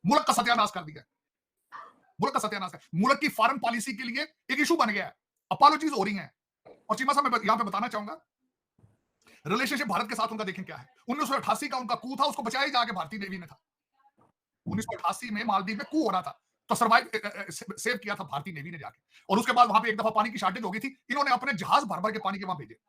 मुल्क का सत्यानाश कर दिया। मुल्क का सत्यानाश है। मुल्क की फॉरेन पॉलिसी के लिए एक इशू बन गया है। अपॉलॉजीज हो रही हैं। और चीमा साहब मैं यहां पे बताना चाहूंगा, रिलेशनशिप भारत के साथ उनका देखें क्या है। 1988 का उनका कू था, उसको बचाया ही जाके भारतीय नेवी ने था। 1988 में मालदीव में कू हो रहा था, तो सर्वाइव सेव किया था भारतीय नेवी ने जाके। और उसके बाद वहां पे एक दफा पानी की शॉर्टेज हो गई थी, इन्होंने अपने जहाज भर भर के पानी के वहां भेजे।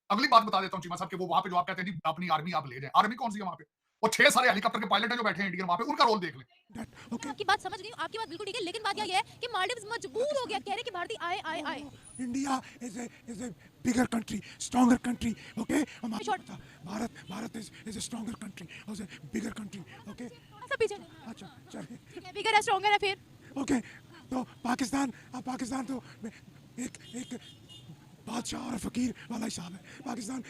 अगली बात बता देता हूं चीमा साहब कि वो वहां पे जो आप कहते हैं जी अपनी आर्मी आप ले जाए, आर्मी कौन सी है वहां पे? वो 6 सारे हेलीकॉप्टर के पायलट हैं जो बैठे हैं इंडियन वहां पे, उनका रोल देख लें। मैं आपकी बात समझ गई हूँ, आपकी बात बिल्कुल ठीक है, लेकिन बात यह है कि मालदीव्स मजबूर हो गया, कह रहे कि भारतीय आए आए आए। India is a bigger country, stronger country. Okay, Short. Bharat is a stronger country, is a bigger country. Okay. सब पीछे अच्छा चलिए. ठीक है, बिगर है, स्ट्रॉन्गर है फिर। Okay. तो पाकिस्तान तो एक बादशाह और फकीर वाला हिसाब है. पाकिस्तान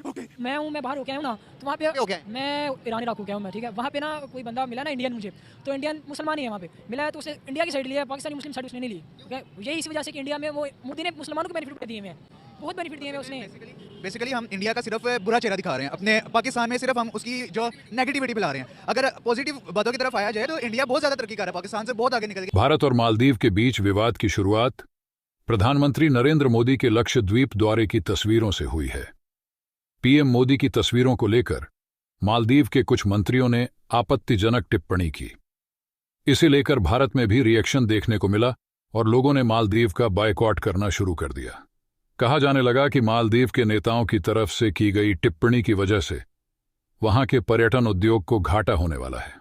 ओके. मैं बाहर हो गया हूँ ना, तो वहाँ पे हो गया? मैं ईरान इराक हो गया हूँ मैं, ठीक है। वहाँ पे ना कोई बंदा मिला ना इंडियन मुझे, तो इंडियन मुसलमान ही है वहाँ पे मिला है, तो उसे इंडिया की साइड लिया, पाकिस्तानी मुस्लिम साइड उसने नहीं ली, ठीक है। यही इस वजह से कि इंडिया में वो मोदी ने मुसलमानों को बेनिफिट दिए हुए हैं, बहुत बेनिफिट दिए हुए हैं उसने। बेसिकली हम इंडिया का सिर्फ बुरा चेहरा दिखा रहे हैं, अपने पाकिस्तान में सिर्फ हम उसकी जो नेगेटिविटी फैला रहे हैं। अगर पॉजिटिव बातों की तरफ आया जाए तो इंडिया बहुत ज्यादा तरक्की कर रहा है, पाकिस्तान से बहुत आगे निकल गया। भारत और मालदीव के बीच विवाद की शुरुआत प्रधानमंत्री नरेंद्र मोदी के लक्षद्वीप दौरे की तस्वीरों से हुई है। पीएम मोदी की तस्वीरों को लेकर मालदीव के कुछ मंत्रियों ने आपत्तिजनक टिप्पणी की। इसे लेकर भारत में भी रिएक्शन देखने को मिला और लोगों ने मालदीव का बायकॉट करना शुरू कर दिया। कहा जाने लगा कि मालदीव के नेताओं की तरफ से की गई टिप्पणी की वजह से वहां के पर्यटन उद्योग को घाटा होने वाला है।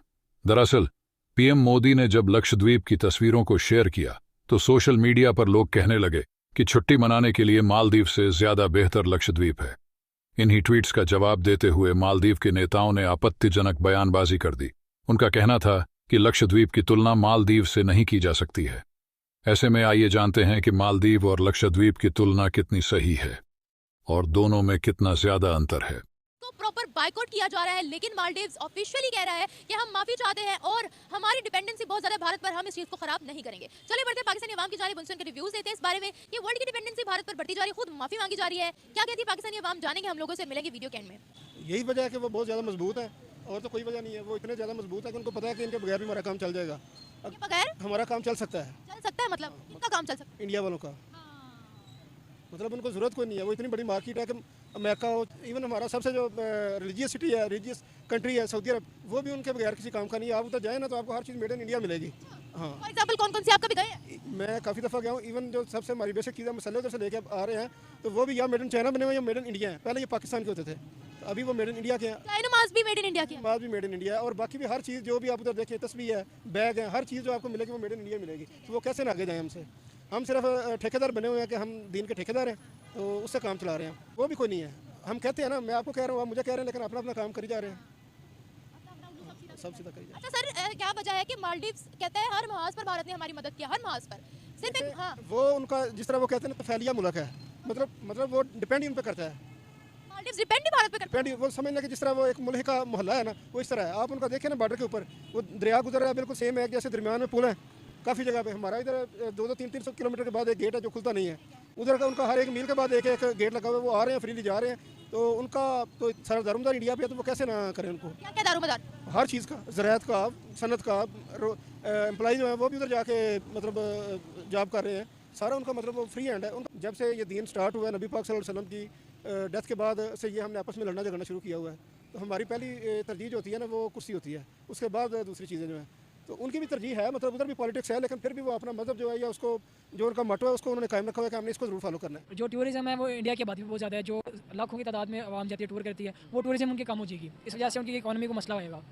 दरअसल पीएम मोदी ने जब लक्षद्वीप की तस्वीरों को शेयर किया तो सोशल मीडिया पर लोग कहने लगे कि छुट्टी मनाने के लिए मालदीव से ज्यादा बेहतर लक्षद्वीप है। इन्हीं ट्वीट्स का जवाब देते हुए मालदीव के नेताओं ने आपत्तिजनक बयानबाजी कर दी। उनका कहना था कि लक्षद्वीप की तुलना मालदीव से नहीं की जा सकती है। ऐसे में आइए जानते हैं कि मालदीव और लक्षद्वीप की तुलना कितनी सही है और दोनों में कितना ज्यादा अंतर है। तो प्रॉपर बायकॉट किया जा रहा है, लेकिन मालदीव्स ऑफिशियली कह रहा है कि हम माफी चाहते हैं और हमारी डिपेंडेंसी बहुत ज्यादा भारत पर, हम इस चीज को खराब नहीं करेंगे। चलिए बढ़ते हैं पाकिस्तानी अवाम की जानिब, उनसे उनके रिव्यूज देते हैं इस बारे में कि वर्ल्ड की डिपेंडेंसी भारत पर बढ़ती जा रही है, खुद माफी मांगी जा रही है। क्या कहती है पाकिस्तानी अवाम, जानेंगे हम लोगों से, मिलेंगे वीडियो के एंड में। यही वजह है कि वो बहुत ज़्यादा मजबूत है और तो कोई वजह नहीं है। वो इतने ज़्यादा मजबूत है कि उनको पता है कि इनके बगैर भी हमारा काम चल जाएगा। बगैर हमारा काम चल सकता है। चल सकता है मतलब कितना काम चल सकता है इंडिया वालों का, मतलब उनको ज़रूरत कोई नहीं है। वो इतनी बड़ी मार्केट है कि अमेरिका हो, इवन हमारा सबसे जो रिलीजियस सिटी है, रिलीजियस कंट्री है सऊदी अरब, वो भी उनके बगैर किसी काम का नहीं है। आप उधर जाए ना तो आपको हर चीज़ मेड इन इंडिया मिलेगी। हाँ, फॉर एग्जांपल कौन कौन सी आप कभी गए हैं? मैं काफ़ी दफ़ा गया हूँ। इवन जो सबसे हमारी बेसिक चीज़ें मसाले उधर से लेके आ रहे हैं तो वो भी या मेड इन चाइना बने हुए या मेड इन इंडिया है। पहले ये पाकिस्तान के होते थे, तो अभी वो मेड इन इंडिया के हैं। चाय नमाज भी मेड इन इंडिया की है। नमाज भी मेड इन इंडिया है और बाकी भी हर चीज़ जो भी आप उधर देखें, तस्वीर है, बैग है, हर चीज़ जो आपको मिलेगी वो मेड इन इंडिया मिलेगी। तो वो कैसे ना आगे जाएँ हमसे? हम सिर्फ ठेकेदार बने हुए हैं कि हम दीन के ठेकेदार हैं, तो उससे काम चला रहे हैं। वो भी कोई नहीं है। हम कहते हैं ना, मैं आपको कह रहा हूँ, आप मुझे कह रहे हैं, लेकिन अपना अपना काम करी जा रहे हैं, सब सीधा करी जा रहे हैं। अच्छा सर, क्या वजह है कि मालदीव्स कहता है हर महाज पर भारत ने हमारी मदद की, हर महाज पर सिर्फ एक, हाँ, वो उनका जिस तरह वो कहते हैं ना, तफैलिया मुल्क है, मतलब वो डिपेंड ही उन पर करता है। मालदीव्स डिपेंड ही भारत पे करता डिपेंड वो समझ लें कि जिस तरह वो एक मुल्क का मोहल्ला है ना, वो इस तरह है। आप उनका देखें ना, बॉर्डर के ऊपर वो दरिया गुजर रहा है, बिल्कुल सेम है, जैसे दरमियान में पुल है। काफ़ी जगह पे हमारा इधर 200-300 किलोमीटर के बाद एक गेट है जो खुलता नहीं है। उधर का उनका हर एक मील के बाद एक एक गेट लगा हुआ है। वो आ रहे हैं, फ्रीली जा रहे हैं, तो उनका तो सारा दारोमदार इंडिया पे है, तो वो कैसे ना करें उनको? है। क्या दारोमदार? हर चीज़ का, ज़राअत का, सनत का, एम्प्लॉई जो है वो भी उधर जाके मतलब जॉब कर रहे हैं। सारा उनका मतलब वो फ्री हैंड है उनका। जब से ये दीन स्टार्ट हुआ है, नबी पाक सल्लल्लाहु अलैहि वसल्लम की डेथ के बाद से ये हमने आपस में लड़ना झगड़ना शुरू किया हुआ है। तो हमारी पहली तरजीह जो होती है ना, वो कुर्सी होती है, उसके बाद दूसरी चीज़ें जो हैं, तो उनकी भी तरजीह है, मतलब उधर भी पॉलिटिक्स है, लेकिन फिर भी वो अपना मजहब जो है या उसको जो उनका मोटो है उसको उन्होंने कायम रखा हुआ है कि हमने इसको जरूर फॉलो करना है। जो टूरिज्म है वो इंडिया की आबादी भी बहुत ज़्यादा है, जो लाखों की तादाद में आवाम जाती है, टूर करती है, वो टूरिज्म उनकी कम हो जाएगी, इस वजह से उनकी इकोनॉमी को मसला होएगा।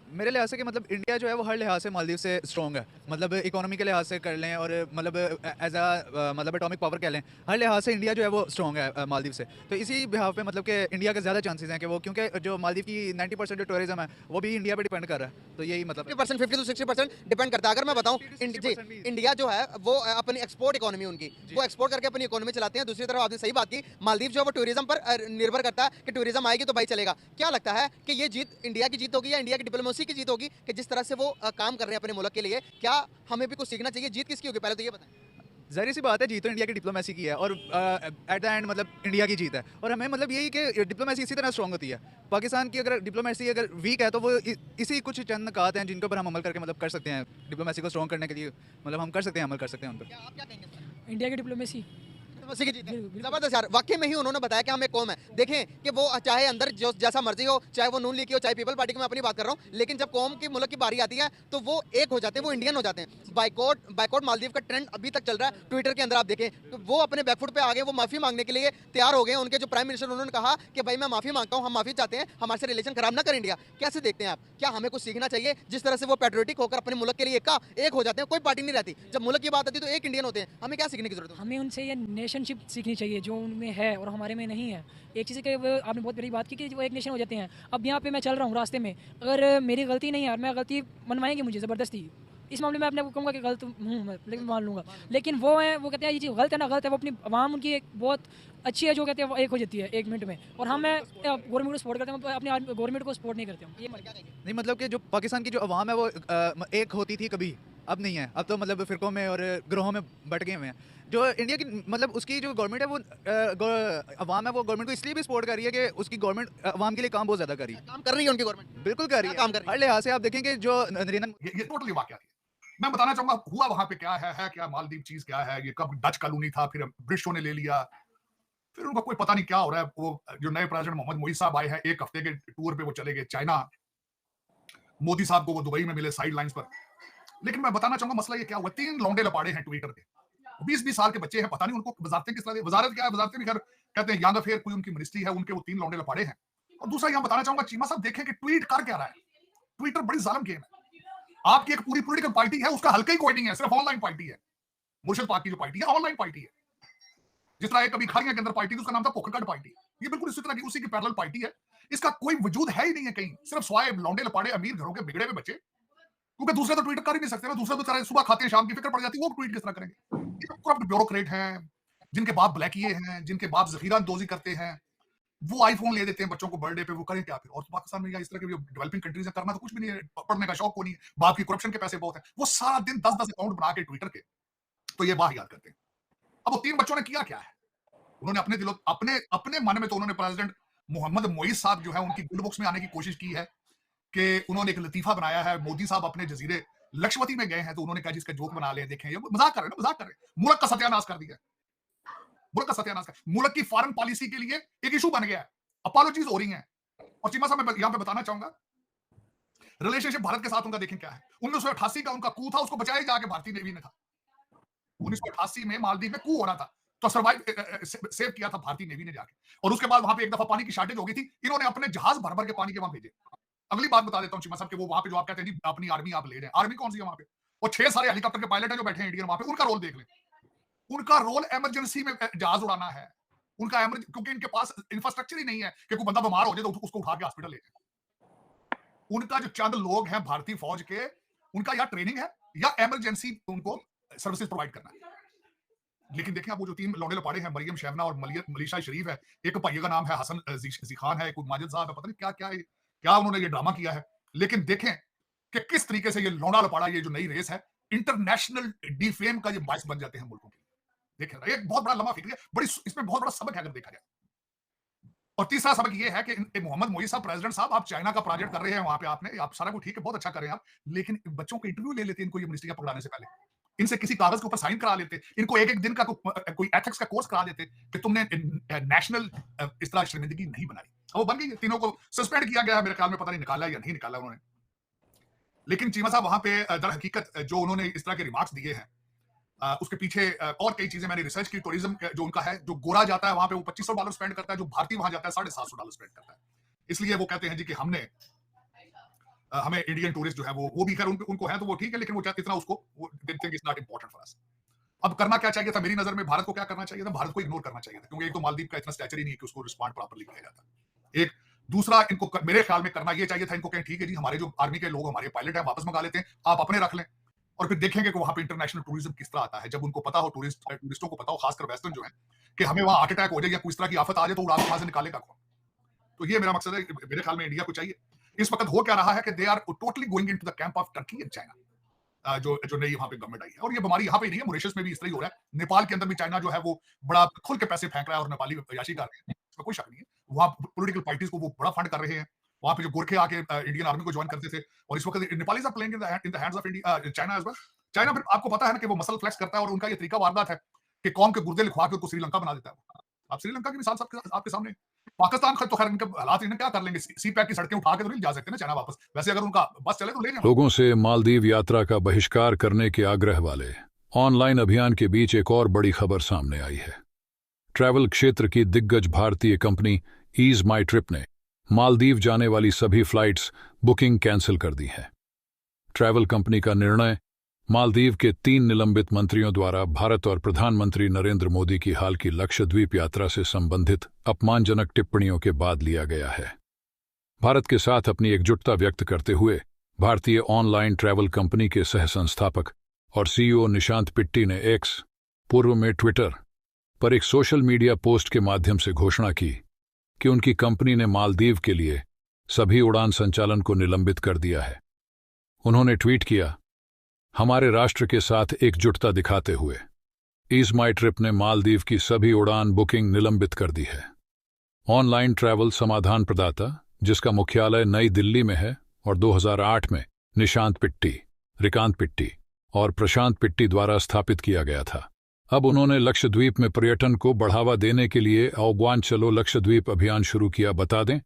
मेरे लिहाज से कि मतलब इंडिया जो है वो हर लिहाज से मालदीव से स्ट्रॉन्ग है, मतलब इकोनॉमी के लिहाज से कर लें और मतलब एज अ मतलब एटॉमिक पावर कह लें, हर लिहाज से इंडिया जो है वो स्ट्रॉन्ग है मालदीव से। तो इसी बिहाव पे मतलब कि इंडिया के ज़्यादा चांसेस हैं कि वो, क्योंकि जो मालदीव की 90% जो टूरिज्म है वो भी इंडिया पे डिपेंड कर रहा है। तो यही मतलब 50 to 60% डिपेंड करता है। अगर मैं बताऊं, इंडिया जो है वो अपनी एक्सपोर्ट इकोनॉमी उनकी, वो एक्सपोर्ट करके अपनी इकोनॉमी चलाते हैं। दूसरी तरफ आपने सही बात की, मालदीव जो है वो टूरिज्म पर निर्भर करता है कि टूरिज्म आएगी तो भाई चलेगा। क्या लगता है कि ये जीत इंडिया की जीत होगी या इंडिया की डिप्लोमेसी की जीत होगी कि जिस तरह से वो काम कर रहे हैं अपने मुल्क के लिए? क्या हमें भी कुछ सीखना चाहिए? जीत किसकी होगी, पहले तो ये बताएं। ज़ाहिर सी बात है, जीत तो इंडिया की डिप्लोमेसी की है और एट द एंड मतलब इंडिया की जीत है। और हमें मतलब यही कि डिप्लोमेसी इसी तरह स्ट्रॉन्ग होती है। पाकिस्तान की अगर डिप्लोमेसी अगर वीक है तो वो इसी कुछ चंद नुकात हैं जिनके ऊपर हम अमल करके मतलब कर सकते हैं डिप्लोमेसी को स्ट्रॉन्ग करने के लिए, मतलब हम कर सकते हैं, अमल कर सकते हैं उन पर। आप क्या कहेंगे सर? इंडिया की डिप्लोमेसी डिप्लोमेसी की जीत है। जबरदस्त यार, वाकई में ही उन्होंने बताया कि हम एक कौम है। देखें कि वो चाहे अंदर जो जैसा मर्जी हो, चाहे वो नून लीग की हो, चाहे पीपल पार्टी की, मैं अपनी बात कर रहा हूँ, लेकिन जब कौम की मुल्क की बारी आती है तो वो एक हो जाते हैं, वो इंडियन हो जाते हैं। बाइकॉट मालदीव का ट्रेंड अभी तक चल रहा है। ट्विटर के अंदर आप देखें तो वो अपने बैकफुट पे आ गए, वो माफी मांगने के लिए तैयार हो गए। उनके जो प्राइम मिनिस्टर उन्होंने कहा कि भाई मैं माफी मांगता हूँ, हम माफी चाहते हैं, हमारे से रिलेशन खराब ना कर इंडिया। कैसे देखते हैं आप? क्या हमें कुछ सीखना चाहिए जिस तरह से वो पैट्रियोटिक होकर अपने मुल्क के लिए एक हो जाते हैं? कोई पार्टी नहीं रहती, जब मुल्क की बात आती है तो एक इंडियन होते हैं। हमें क्या सीखने की जरूरत है? हमें उनसे ये नेशनशिप सीखनी चाहिए जो उनमें है और हमारे में नहीं है। एक चीज़ के वो आपने बहुत बड़ी बात की कि वो एक नेशन हो जाते हैं। अब यहाँ पे मैं चल रहा हूँ रास्ते में, अगर मेरी गलती नहीं है और मैं गलती मनवाएंगे मुझे ज़बरदस्ती, इस मामले में अपने को कहूँगा कि गलत हूँ मैं, लेकिन मान लूँगा। लेकिन वो है, वो कहते हैं ये चीज़ गलत है ना, गलत है। वो अपनी आवाम उनकी एक बहुत अच्छी है जो कहते हैं वो एक हो जाती है 1 मिनट में। और हम मैं गवर्नमेंट को सपोर्ट करते हैं, अपने गवर्नमेंट को सपोर्ट नहीं करते हम। ये नहीं मतलब कि जो पाकिस्तान की जो अवाम है वो एक होती थी कभी, अब नहीं है। अब तो मतलब फ़िरक़ों में और ग्रोहों में बट गए हुए हैं। जो इंडिया की मतलब उसकी जो गवर्नमेंट है वो अवाम है, वो गवर्नमेंट को इसलिए भी सपोर्ट कर रही है कि उसकी गवर्नमेंट अवाम के लिए काम बहुत ज़्यादा कर रही है। काम कर रही है उनकी गवर्नमेंट, बिल्कुल कर रही है, काम कर रही है। हर लिहाज से आप देखेंगे जो नरेंद्र ये टोटली वाकया है। मैं बताना चाहूंगा हुआ वहां पे क्या है क्या मालदीव चीज क्या है। ये कब डच कॉलोनी था, फिर ब्रिटिशों ने ले लिया, फिर उनका कोई पता नहीं क्या हो रहा है। वो जो नए प्रेसिडेंट मोहम्मद मोईस साहब आए हैं, 1 हफ्ते के टूर पे वो चले गए चाइना। मोदी साहब को वो दुबई में मिले साइड लाइंस पर। लेकिन मैं बताना चाहूंगा मसला ये क्या हुआ, 3 लौंडे लपाड़े हैं ट्विटर के, 20-20 साल के बच्चे हैं, पता नहीं उनको वजारतें किस तरह, वजारत क्या है, वजारतें नहीं, खैर कहते हैं यंग अफेयर कोई उनकी मिनिस्ट्री है, उनके वो 3 लौंडे लपाड़े हैं। और दूसरा यहां बताना चाहूंगा, चीमा साहब देखें कि ट्वीट कर क्या रहा है। ट्विटर बड़ी जालिम गेम है। आपकी एक पूरी पॉलिटिकल पार्टी है, उसका हल्का ही कोई नहीं है, सिर्फ ऑनलाइन पार्टी है। मुर्शिद पाक की जो पार्टी है ऑनलाइन पार्टी है। जिस तरह एक कभी खारिया के अंदर पार्टी थी, उसका नाम था पोखरकट पार्टी। ये बिल्कुल इसी तरह की उसी की पैरेलल पार्टी है। इसका कोई वजूद है ही नहीं है कहीं, सिर्फ स्वाय लौंडे लपाड़े अमीर घरों के बिगड़े हुए बच्चे, क्योंकि दूसरे तो ट्वीट कर ही नहीं सकते ना। दूसरे तो सारे सुबह खाते हैं, शाम की फिक्र पड़ जाती है, वो ट्वीट किस तरह करेंगे। ये तो करप्ट ब्यूरोक्रेट हैं, जिनके बाप ब्लैकिए हैं, जिनके बाप जखीरा अंदोजी करते हैं। वो आईफोन ले देते हैं बच्चों को बर्थडे पे, वो करें क्या फिर। और पाकिस्तान में या इस तरह के डेवलपिंग कंट्रीज में करना तो कुछ भी नहीं है, पढ़ने का शौक को नहीं है, बाप की करप्शन के पैसे बहुत हैं। वो सारा दिन 10-10 अकाउंट बना के ट्विटर के, तो ये वाह याद करते हैं। अब वो 3 बच्चों ने किया क्या है, उन्होंने अपने दिलों अपने मन में तो उन्होंने प्रेसिडेंट मोहम्मद मोईस साहब जो है उनकी गुड बुक्स में आने की कोशिश की है कि उन्होंने एक लतीफा बनाया है। मोदी साहब अपने जजीरे लक्षवती में गए हैं तो उन्होंने कहा जिसका जोक बना ले, देखें ये मजाक कर रहे हैं, मजाक कर रहे हैं। मुल्क का सत्यानाश कर दिया, मुल्क का सत्यानाश कर, मुल्क की फॉरेन पॉलिसी के लिए एक इशू बन गया है, अपॉलॉजीज हो रही हैं। और चीमा साहब मैं यहां पे बताना चाहूंगा रिलेशनशिप भारत के साथ उनका देखें क्या है। 1988 का उनका कू था, उसको बचाया जाके भारतीय नेवी ने था। 1988 में मालदीव में कू हो रहा था तो सर्वाइव सेव किया था भारतीय नेवी ने जाके। और उसके बाद वहां पे एक दफा पानी की शॉर्टेज हो गई थी, इन्होंने अपने जहाज भर भर के पानी के वहां भेजे। अगली बात बता देता हूं चीमा साहब कि वो वहां पे जो आप कहते हैं जी अपनी आर्मी आप ले रहे हैं, आर्मी कौन सी है वहां पे? वो 6 सारे हेलीकॉप्टर के पायलट हैं जो बैठे हैं इंडियन वहां पे, उनका रोल देख लें। उनका रोल इमरजेंसी में जहाज उड़ाना है। उनका क्योंकि इनके पास इंफ्रास्ट्रक्चर ही नहीं है कि कोई बंदा बीमार हो जाए तो उसको उठा के हॉस्पिटल ले जाए। उनका जो चंद लोग हैं भारतीय फौज के, उनका या ट्रेनिंग है या इमरजेंसी उनको सर्विसेज प्रोवाइड करना है। लेकिन देखें आप वो जो 3 लौंडे लपाड़े हैं, मरियम शहना और मलीशा शरीफ है, एक भैया का नाम है हसन जी खान है, कोई माजिद साहब है, पता नहीं क्या क्या क्या उन्होंने ये ड्रामा किया है। लेकिन देखें कि किस तरीके से ये लौंडा लपाड़ा, ये जो नई रेस है, इंटरनेशनल डिफेम का ये बायस बन जाते हैं मुल्कों के लिए। देखें एक बहुत बड़ा लम्हा फिक्र है, बड़ी इसमें बहुत बड़ा सबक है अगर देखा जाए। और तीसरा सबक ये है कि मोहम्मद मोईस साहब प्रेसिडेंट साहब, आप चाइना का प्रोजेक्ट कर रहे हैं वहां पे, आपने आप सारा कुछ ठीक है, बहुत अच्छा कर रहे हैं आप, लेकिन बच्चों के इंटरव्यू ले लेते हैं इनको ये मिनिस्ट्री का पकड़ाने से पहले, इनसे किसी कागज के ऊपर साइन करा लेते, इनको एक दिन का कोई एथिक्स का कोर्स करा देते कि तुमने नेशनल इस तरह शर्मिंदगी नहीं बनाई। वो बन गई, तीनों को सस्पेंड किया गया, मेरे ख्याल में पता नहीं निकाला या नहीं निकाला उन्होंने। लेकिन चीमा साहब वहां पे दर हकीकत जो उन्होंने इस तरह के रिमार्क्स दिए हैं, उसके पीछे और कई चीजें मैंने रिसर्च की। टूरिज्म जो उनका है, जो गोरा जाता है वहां पे वो $2500 स्पेंड करता है, जो भारतीय वहां जाता है $750 स्पेंड करता है। इसलिए वो कहते हैं जी कि हमें इंडियन टूरिस्ट जो है वो भी खैर उनको है तो वो ठीक है, लेकिन वो इतना उसको it's not important for us. अब करना क्या चाहिए था मेरी नजर में, भारत को क्या करना चाहिए था? भारत को इग्नोर करना चाहिए था, क्योंकि एक तो मालदीव का इतना स्टैचर ही नहीं है कि उसको रिस्पॉन्ड प्रॉपर्ली किया जाता। एक दूसरा, इनको मेरे ख्याल में करना ये चाहिए था, इनको कहें ठीक है जी हमारे जो आर्मी के लोग, हमारे पायलट हैं वापस मंगा लेते हैं, आप अपने रख लें, और फिर देखेंगे कि वहां पे इंटरनेशनल टूरिज्म किस तरह आता है। जब उनको पता हो, टूरिस्टों को पता हो, खासकर वेस्टर्न जो है, कि हमें वहां हार्ट अटैक हो जाए या कोई तरह की आफत आ जाए तो उड़ा वहां से निकालेगा कौन? तो ये मेरा मकसद है, मेरे ख्याल में इंडिया को चाहिए। इस वक्त हो क्या रहा है कि they are totally going into the camp of Turkey and China. जो जो नई वहां पे गवर्नमेंट आई है। और ये बीमारी यहाँ पे ही नहीं है, मॉरिशस में भी इस तरह ही हो रहा है। नेपाल के अंदर भी चाइना जो है वो बड़ा खुल के पैसे फेंक रहा है और नेपाली याशी कर रहे हैं, इसमें कोई शक नहीं है। वहाँ पॉलिटिकल पार्टीज को वो बड़ा फंड कर रहे हैं। वहाँ पे जो गोरखे आके इंडियन आर्मी को ज्वाइन करते थे, और इस वक्त Nepalese are playing in the hands of India, China as well. China फिर आपको पता है ना कि वो मसल फ्लेक्स करता है, और उनका ये तरीका वारदात है कि कौम के गुर्दे लिखवा के उसको श्रीलंका बना देता है। आप श्रीलंका की मिसाल आपके सामने। पाकिस्तान तो खैर इनके हालात इन्हें क्या कर लेंगे, सी पैक की सड़कें उठा के तो नहीं जा सकते ना चाइना वापस। वैसे अगर उनका बस चले तो ले जाए। लोगों से मालदीव यात्रा का बहिष्कार करने के आग्रह वाले ऑनलाइन अभियान के बीच एक और बड़ी खबर सामने आई है। ट्रैवल क्षेत्र की दिग्गज भारतीय कंपनी ईज माई ट्रिप ने मालदीव जाने वाली सभी फ्लाइट्स बुकिंग कैंसिल कर दी है। ट्रैवल कंपनी का निर्णय मालदीव के 3 निलंबित मंत्रियों द्वारा भारत और प्रधानमंत्री नरेंद्र मोदी की हाल की लक्षद्वीप यात्रा से संबंधित अपमानजनक टिप्पणियों के बाद लिया गया है। भारत के साथ अपनी एकजुटता व्यक्त करते हुए भारतीय ऑनलाइन ट्रैवल कंपनी के सह संस्थापक और सीईओ निशांत पिट्टी ने एक्स, पूर्व में ट्विटर, पर एक सोशल मीडिया पोस्ट के माध्यम से घोषणा की कि उनकी कंपनी ने मालदीव के लिए सभी उड़ान संचालन को निलंबित कर दिया है। उन्होंने ट्वीट किया, हमारे राष्ट्र के साथ एकजुटता दिखाते हुए ईज माई ट्रिप ने मालदीव की सभी उड़ान बुकिंग निलंबित कर दी है। ऑनलाइन ट्रैवल समाधान प्रदाता, जिसका मुख्यालय नई दिल्ली में है और 2008 में निशांत पिट्टी, रिकांत पिट्टी और प्रशांत पिट्टी द्वारा स्थापित किया गया था, अब उन्होंने लक्षद्वीप में पर्यटन को बढ़ावा देने के लिए आह्वान चलो लक्षद्वीप अभियान शुरू किया। बता दें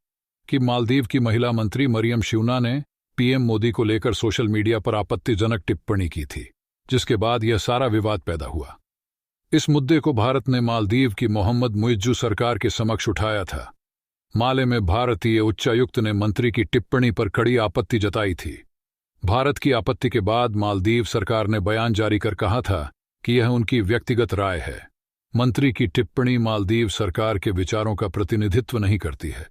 कि मालदीव की महिला मंत्री मरियम शिवना ने पीएम मोदी को लेकर सोशल मीडिया पर आपत्तिजनक टिप्पणी की थी, जिसके बाद यह सारा विवाद पैदा हुआ। इस मुद्दे को भारत ने मालदीव की मोहम्मद मुइज्जू सरकार के समक्ष उठाया था। माले में भारतीय उच्चायुक्त ने मंत्री की टिप्पणी पर कड़ी आपत्ति जताई थी। भारत की आपत्ति के बाद मालदीव सरकार ने बयान जारी कर कहा था कि यह उनकी व्यक्तिगत राय है। मंत्री की टिप्पणी मालदीव सरकार के विचारों का प्रतिनिधित्व नहीं करती है।